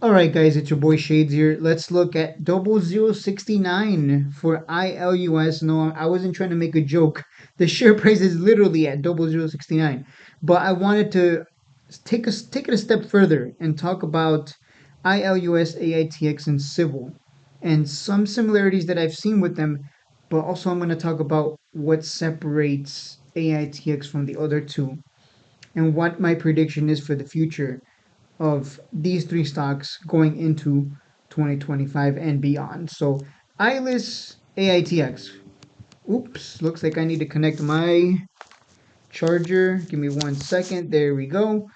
Alright guys, it's your boy Shades here. Let's look at 0069 for ILUS. No, I wasn't trying to make a joke. The share price is literally at 0069. But I wanted to take it a step further and talk about ILUS, AITX, and Civil and some similarities that I've seen with them. But also I'm going to talk about what separates AITX from the other two and what my prediction is for the future of these three stocks going into 2025 and beyond. So, ILIS AITX. Oops, looks like I need to connect my charger. Give me 1 second. There we go.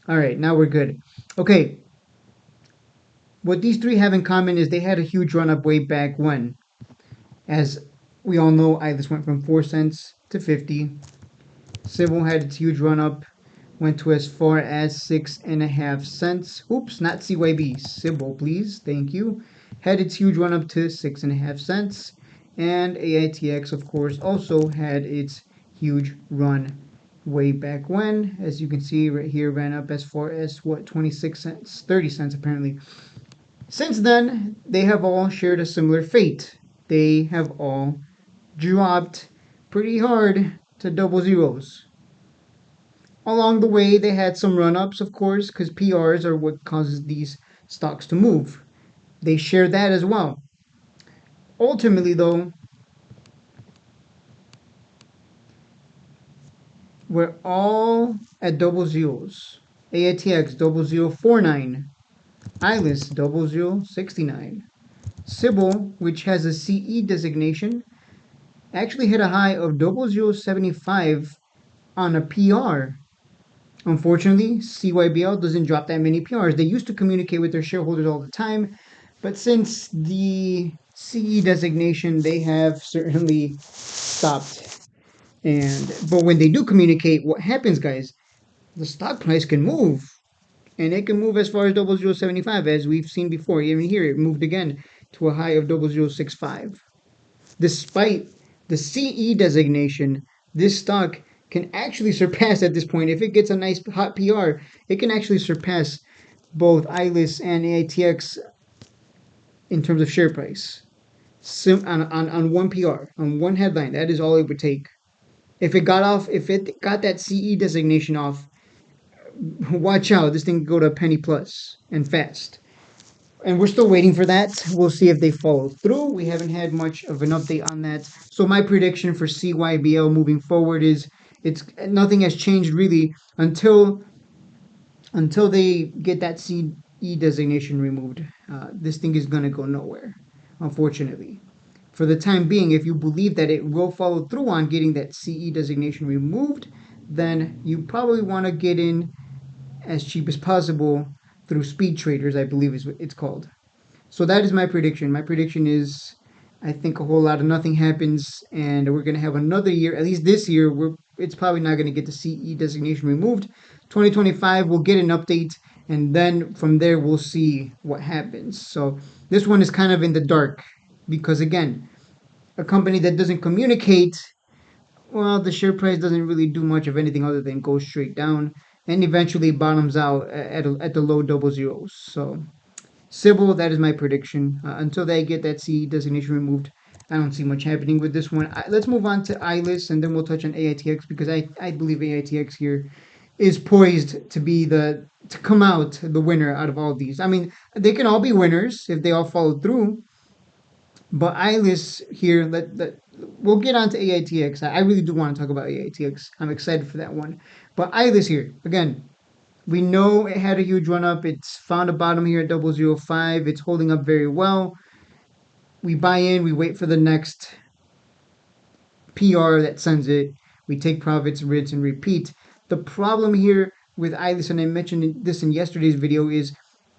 All right, now we're good. Okay, what these three have in common is they had a huge run up way back when. As we all know, ILIS went from 4 cents to 50. Civil had its huge run up, went to as far as 6.5 cents. Oops, not CYB. Civil, please. Thank you. Had its huge run up to 6.5 cents. And AITX, of course, also had its huge run way back when. As you can see right here, ran up as far as what, 26 cents, 30 cents apparently. Since then, they have all shared a similar fate. They have all dropped pretty hard to double zeros. Along the way, they had some run ups, of course, because PRs are what causes these stocks to move. They share that as well. Ultimately, though, we're all at double zeros. AITX 0049, ILIS 0069. Cybl, which has a CE designation, actually hit a high of 0075 on a PR. Unfortunately, CYBL doesn't drop that many PRs. They used to communicate with their shareholders all the time, but since the CE designation, they have certainly stopped. But when they do communicate, what happens, guys? The stock price can move, and it can move as far as 0075, as we've seen before. Even here, it moved again to a high of 0065. Despite the CE designation, this stock can actually surpass at this point. If it gets a nice hot PR, it can actually surpass both ILIS and AITX in terms of share price. On one PR, on one headline, that is all it would take. If it got that CE designation off, watch out. This thing could go to a penny plus and fast. And we're still waiting for that. We'll see if they follow through. We haven't had much of an update on that. So my prediction for CYBL moving forward is it's nothing has changed really until they get that CE designation removed. This thing is gonna go nowhere, unfortunately. For the time being, if you believe that it will follow through on getting that CE designation removed, then you probably want to get in as cheap as possible through speed traders, I believe is what it's called. So that is my prediction. My prediction is I think a whole lot of nothing happens, and we're going to have another year. At least this year, it's probably not going to get the CE designation removed. 2025, we'll get an update, and then from there, we'll see what happens. So this one is kind of in the dark because, again, a company that doesn't communicate, well, the share price doesn't really do much of anything other than go straight down and eventually bottoms out at the low double zeros. So Civil, that is my prediction. Until they get that CE designation removed, I don't see much happening with this one. Let's move on to ILIS, and then we'll touch on AITX because I believe AITX here is poised to be to come out the winner out of all of these. I mean, they can all be winners if they all follow through. But ILIS here, we'll get on to AITX. I really do want to talk about AITX. I'm excited for that one. But ILIS here, again, we know it had a huge run up. It's found a bottom here at 005. It's holding up very well. We buy in, we wait for the next PR that sends it. We take profits, rinse, and repeat. The problem here with ILIS, and I mentioned this in yesterday's video, is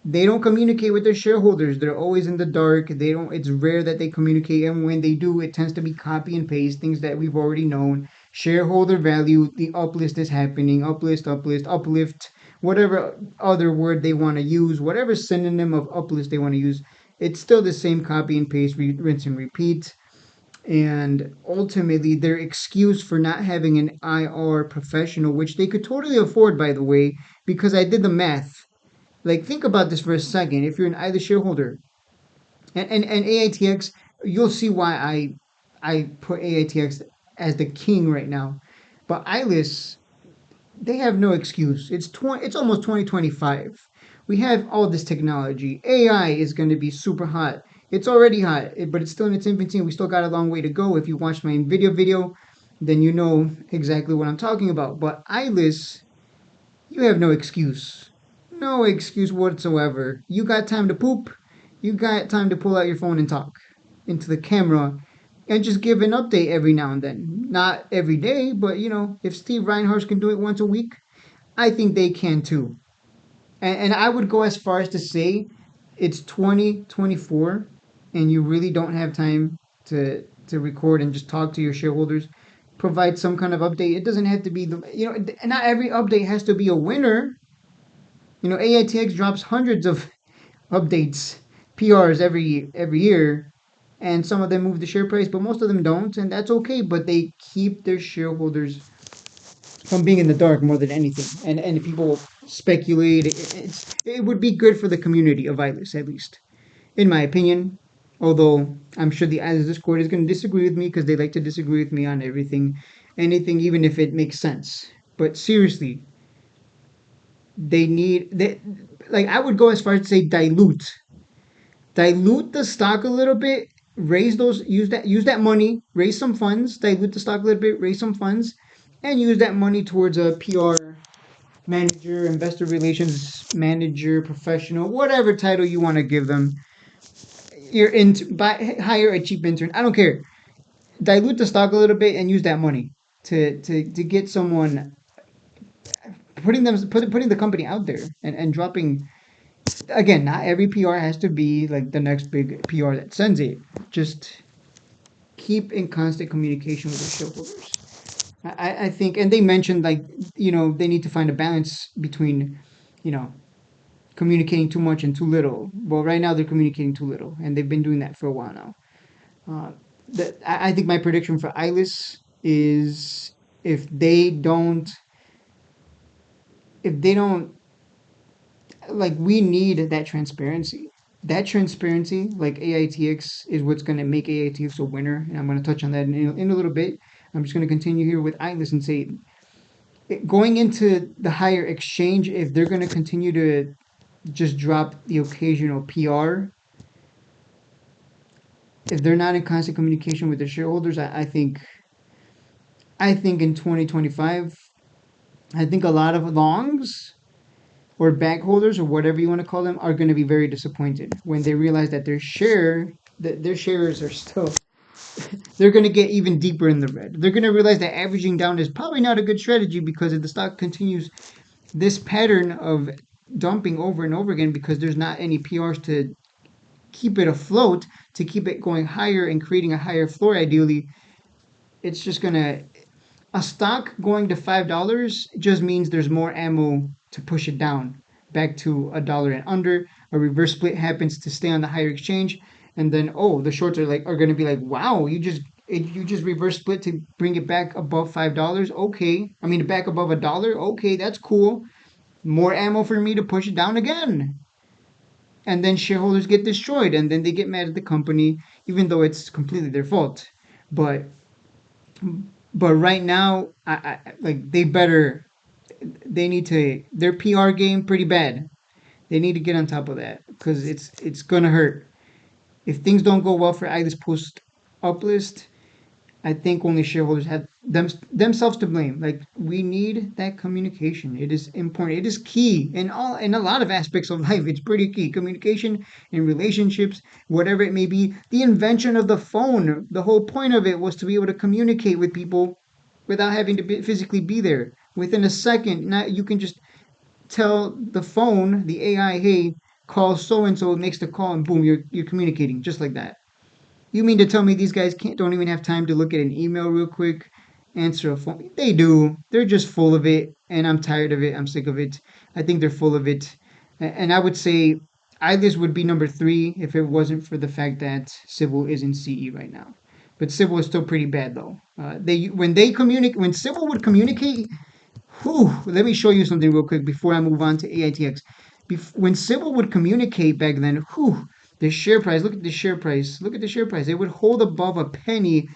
they don't communicate with their shareholders. They're always in the dark. They don't. It's rare that they communicate, and when they do, it tends to be copy and paste things that we've already known. Shareholder value, the uplist is happening. Uplift, whatever other word they want to use, whatever synonym of uplist they want to use. It's still the same copy and paste, rinse and repeat. And ultimately, their excuse for not having an IR professional, which they could totally afford, by the way, because I did the math. Like, think about this for a second. If you're an either shareholder, and AITX, you'll see why I put AITX as the king right now. But ILIS, they have no excuse. It's almost 2025. We have all this technology. AI is going to be super hot. It's already hot, but it's still in its infancy, and we still got a long way to go. If you watched my NVIDIA video, then you know exactly what I'm talking about. But ILIS, you have no excuse. No excuse whatsoever. You got time to poop. You got time to pull out your phone and talk into the camera and just give an update every now and then. Not every day, but if Steve Reinhardt can do it once a week, I think they can too. And I would go as far as to say it's 2024 and you really don't have time to record and just talk to your shareholders. Provide some kind of update. It doesn't have to be not every update has to be a winner. AITX drops hundreds of updates, PRs every year, and some of them move the share price, but most of them don't, and that's okay. But they keep their shareholders from being in the dark more than anything, and people speculate. It would be good for the community of Ilis, at least, in my opinion. Although I'm sure the Ilis Discord is going to disagree with me because they like to disagree with me on everything, anything, even if it makes sense. But seriously, like I would go as far as to say dilute the stock a little bit, raise those use that money, raise some funds, dilute the stock a little bit, raise some funds, and use that money towards a PR manager, investor relations manager, professional, whatever title you want to give them. You're in buy hire a cheap intern. I don't care. Dilute the stock a little bit and use that money to get someone putting the company out there and dropping. Again, not every PR has to be like the next big PR that sends it. Just keep in constant communication with the shareholders. I think, and they mentioned like they need to find a balance between you know communicating too much and too little. Well, right now they're communicating too little, and they've been doing that for a while now. Uh, I think my prediction for Ilis is if they don't if they don't like we need that transparency. That transparency, like AITX, is what's going to make AITX a winner, and I'm going to touch on that in a little bit. I'm just going to continue here with Ilis and say, going into the higher exchange, if they're going to continue to just drop the occasional PR, if they're not in constant communication with their shareholders, I think in 2025, I think a lot of longs or bag holders or whatever you want to call them are going to be very disappointed when they realize that their shares are still they're going to get even deeper in the red. They're going to realize that averaging down is probably not a good strategy because if the stock continues this pattern of dumping over and over again because there's not any PRs to keep it afloat, to keep it going higher and creating a higher floor ideally, it's just going to a stock going to $5 just means there's more ammo to push it down back to $1 and under. A reverse split happens to stay on the higher exchange, and then the shorts are going to be like, wow, you just reverse split to bring it back above $5. Okay, I mean back above $1. Okay, that's cool. More ammo for me to push it down again. And then shareholders get destroyed, and then they get mad at the company, even though it's completely their fault. But but right now, like they need to their PR game pretty bad. They need to get on top of that because it's gonna hurt if things don't go well for Agnes post uplist. I think only shareholders have themselves to blame. Like we need that communication. It is important. It is key in a lot of aspects of life. It's pretty key. Communication in relationships, whatever it may be. The invention of the phone. The whole point of it was to be able to communicate with people without having to physically be there. Within a second, now you can just tell the phone, the AI, hey, call so and so. It makes the call, and boom, you're communicating just like that. You mean to tell me these guys don't even have time to look at an email real quick, answer a phone? They do. They're just full of it, and I'm tired of it. I'm sick of it. I think they're full of it, and I would say Ibis would be number three if it wasn't for the fact that Civil is in CE right now. But Civil is still pretty bad though. When Civil would communicate, whew, let me show you something real quick before I move on to AITX. When Sybil would communicate back then, whew, the share price, look at the share price, look at the share price. They would hold above a penny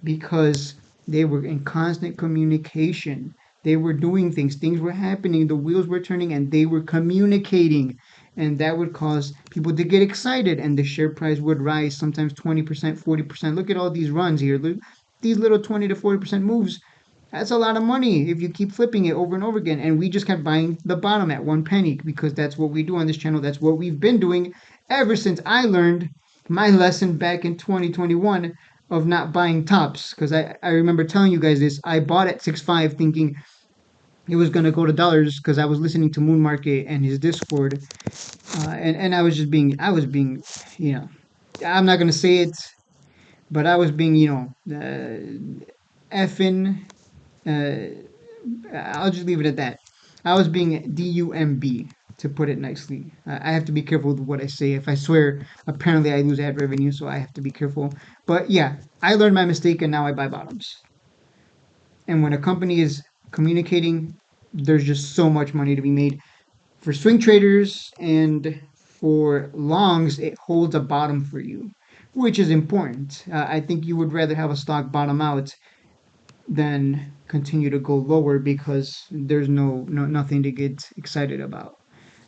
because they were in constant communication. They were doing things were happening, the wheels were turning, and they were communicating. And that would cause people to get excited, and the share price would rise sometimes 20%, 40%. Look at all these runs here. Look, these little 20 to 40% moves. That's a lot of money if you keep flipping it over and over again. And we just kept buying the bottom at 1 penny because that's what we do on this channel. That's what we've been doing ever since I learned my lesson back in 2021 of not buying tops. Because I remember telling you guys this. I bought at 6.5 thinking it was going to go to dollars because I was listening to Moon Market and his Discord. And I was being, you know, I'm not going to say it, but I was being, effing I'll just leave it at that. I was being DUMB, to put it nicely. I have to be careful with what I say. If I swear, apparently I lose ad revenue, so I have to be careful. But yeah, I learned my mistake and now I buy bottoms. And when a company is communicating, there's just so much money to be made. For swing traders and for longs, it holds a bottom for you, which is important. I think you would rather have a stock bottom out than continue to go lower because there's nothing to get excited about.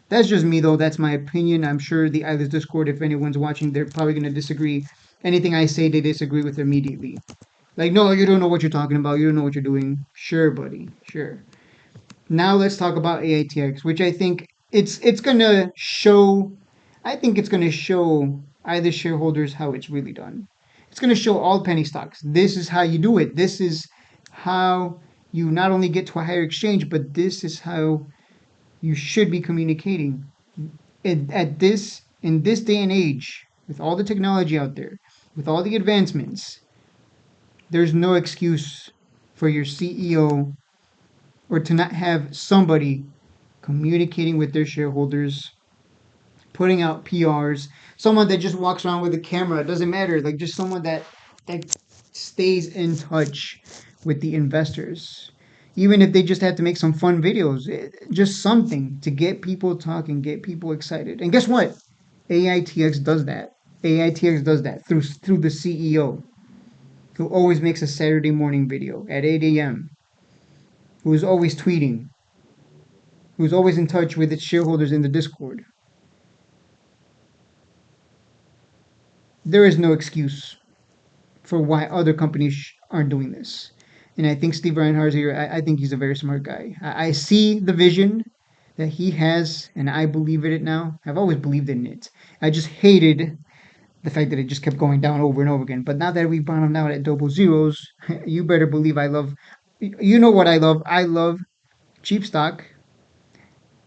That's just me though. That's my opinion. I'm sure the Islas Discord, if anyone's watching, they're probably gonna disagree. Anything I say, they disagree with immediately. Like, no, you don't know what you're talking about. You don't know what you're doing. Sure, buddy. Sure. Now let's talk about AITX, which I think it's gonna show. I think it's gonna show either shareholders how it's really done. It's gonna show all penny stocks. This is how you do it. This is how you not only get to a higher exchange, but this is how you should be communicating. At this in this day and age, with all the technology out there, with all the advancements, there's no excuse for your CEO or to not have somebody communicating with their shareholders, putting out PRs, someone that just walks around with a camera. It doesn't matter. Like just someone that stays in touch with the investors. Even if they just have to make some fun videos, just something to get people talking, get people excited. And guess what? AITX does that. AITX does that through the CEO, who always makes a Saturday morning video at 8 a.m., who is always tweeting, who's always in touch with its shareholders in the Discord. There is no excuse for why other companies aren't doing this. And I think Steve Reinhardt here, I think he's a very smart guy. I see the vision that he has, and I believe in it now. I've always believed in it. I just hated the fact that it just kept going down over and over again. But now that we've bottomed out at double zeros, you better believe I love, you know what I love? I love cheap stock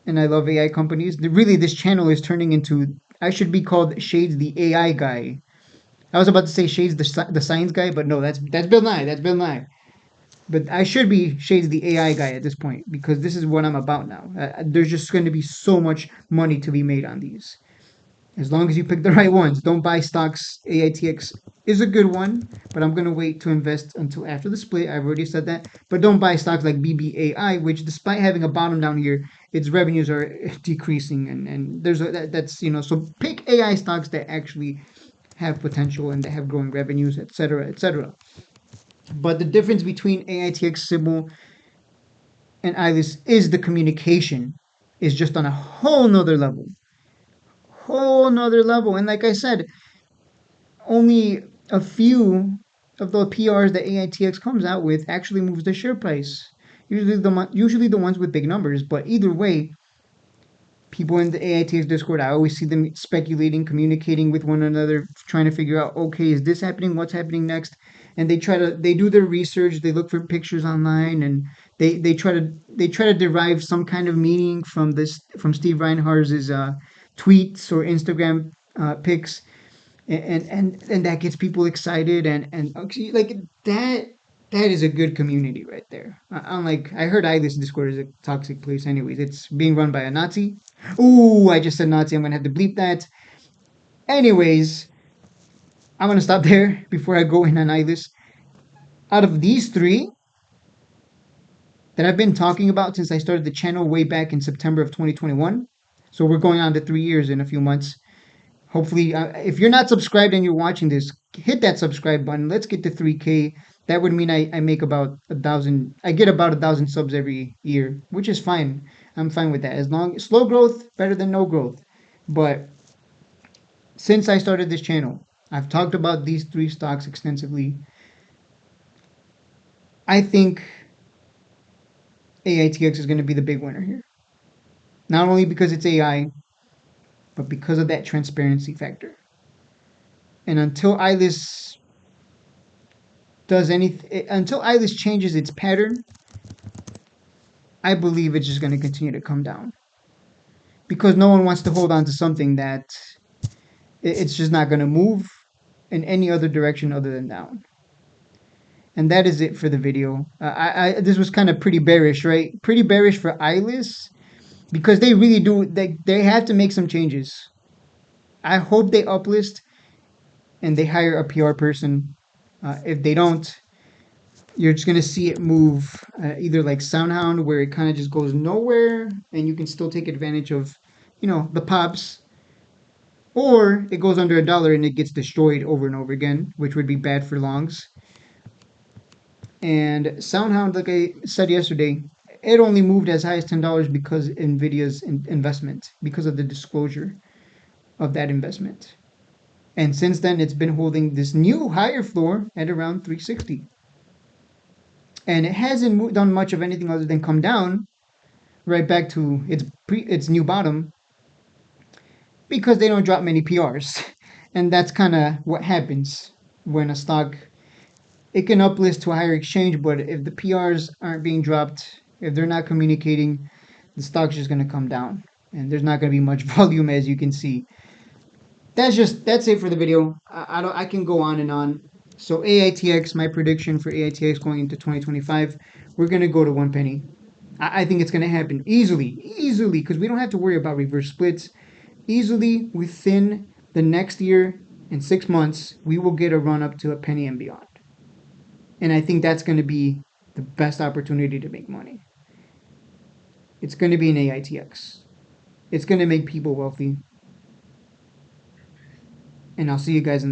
and I love AI companies. Really, this channel is turning into, I should be called Shades the AI guy. I was about to say Shades the science guy, but no, that's Bill Nye. That's Bill Nye. But I should be Shades the AI guy at this point because this is what I'm about now. There's just going to be so much money to be made on these. As long as you pick the right ones, don't buy stocks. AITX is a good one, but I'm going to wait to invest until after the split. I've already said that. But don't buy stocks like BBAI, which despite having a bottom down here, its revenues are decreasing. And there's that's, so pick AI stocks that actually have potential and that have growing revenues, etc., etc. But the difference between AITX Cybl and Ilus is the communication is just on a whole nother level. Whole nother level. And like I said, only a few of the PRs that AITX comes out with actually moves the share price. Usually the ones with big numbers, but either way, people in the AITX Discord, I always see them speculating, communicating with one another, trying to figure out, okay, is this happening? What's happening next? And they do their research, they look for pictures online, and they try to derive some kind of meaning from Steve Reinhardt's tweets or Instagram pics, and that gets people excited and like that is a good community right there. Unlike I heard Ibis Discord is a toxic place. Anyways, it's being run by a Nazi. Ooh, I just said Nazi. I'm gonna have to bleep that. Anyways, I'm gonna stop there before I go in on Ibis. Out of these three that I've been talking about since I started the channel way back in September of 2021, So we're going on to 3 years in a few months. Hopefully, if you're not subscribed and you're watching this, hit that subscribe button. Let's get to 3K. That would mean I make about 1,000. I get about 1,000 subs every year, which is fine. I'm fine with that. As long slow growth better than no growth. But since I started this channel, I've talked about these three stocks extensively. I think AITX is going to be the big winner here. Not only because it's AI, but because of that transparency factor. And until Ilus changes its pattern, I believe it's just going to continue to come down because no one wants to hold on to something that it's just not going to move in any other direction other than down. And that is it for the video. This was kind of pretty bearish, right? Pretty bearish for Ilus because they really do they have to make some changes. I hope they uplist and they hire a PR person. If they don't, you're just gonna see it move either like Soundhound, where it kind of just goes nowhere, and you can still take advantage of, the pops, or it goes under $1 and it gets destroyed over and over again, which would be bad for longs. And Soundhound, like I said yesterday, it only moved as high as $10 because Nvidia's investment, because of the disclosure of that investment. And since then, it's been holding this new higher floor at around 360. And it hasn't done much of anything other than come down right back to its new bottom because they don't drop many PRs, and that's kind of what happens when a stock it can uplist to a higher exchange, but if the PRs aren't being dropped, if they're not communicating, the stock's just going to come down, and there's not going to be much volume as you can see. That's it for the video. I can go on and on. So AITX, my prediction for AITX going into 2025, we're gonna go to 1 penny. I think it's gonna happen easily, because we don't have to worry about reverse splits. Easily within the next year and 6 months, we will get a run up to a penny and beyond. And I think that's gonna be the best opportunity to make money. It's gonna be an AITX. It's gonna make people wealthy. And I'll see you guys in